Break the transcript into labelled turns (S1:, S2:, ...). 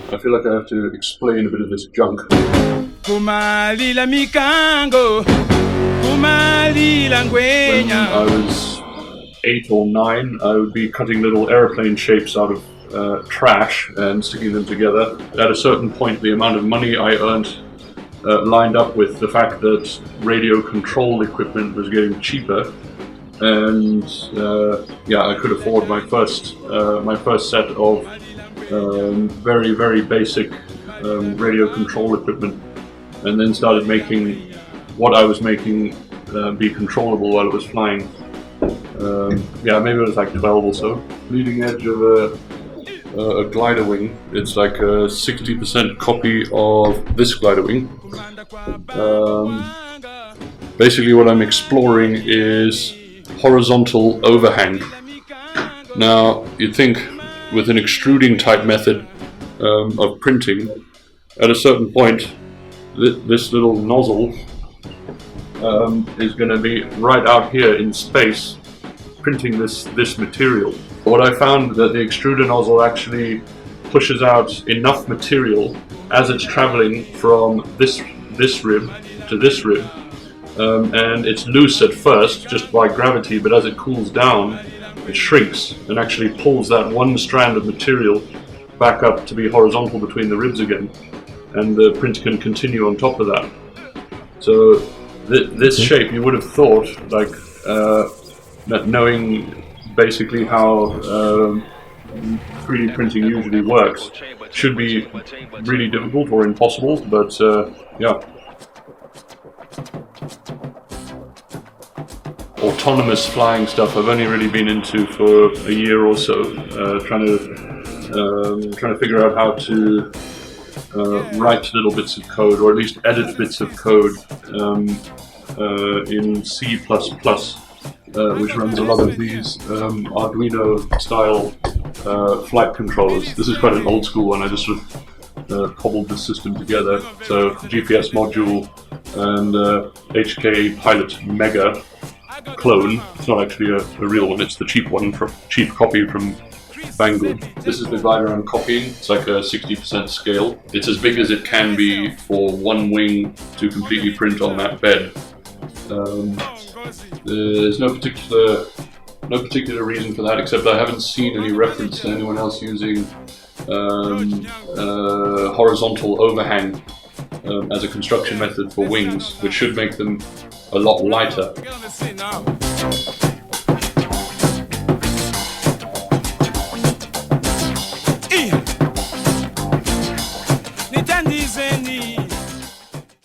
S1: I feel like I have to explain a bit of this junk. When I was 8 or 9, I would be cutting little airplane shapes out of trash and sticking them together. At a certain point, the amount of money I earned lined up with the fact that radio control equipment was getting cheaper, and I could afford my first set of very, very basic radio control equipment, and then started making what I was making be controllable while it was flying. Maybe it was like 12 or so. Leading edge of a glider wing. It's like a 60% copy of this glider wing. Basically what I'm exploring is horizontal overhang. Now, you'd think with an extruding type method of printing, at a certain point, this little nozzle is going to be right out here in space, printing this material. What I found that the extruder nozzle actually pushes out enough material as it's traveling from this rib to this rib, and it's loose at first just by gravity, but as it cools down it shrinks and actually pulls that one strand of material back up to be horizontal between the ribs again, and the print can continue on top of that. So this shape, you would have thought, like that knowing basically how 3D printing usually works, should be really difficult or impossible, but autonomous flying stuff I've only really been into for a year or so, trying to figure out how to write little bits of code, or at least edit bits of code in C++, which runs a lot of these Arduino-style flight controllers. This is quite an old school one. I just sort of cobbled this system together. So GPS module and HK Pilot Mega clone. It's not actually a real one. It's the cheap copy from Banggood. This is the glider I'm copying. It's like a 60% scale. It's as big as it can be for one wing to completely print on that bed. There's no particular reason for that, except I haven't seen any reference to anyone else using horizontal overhang as a construction method for wings, which should make them a lot lighter.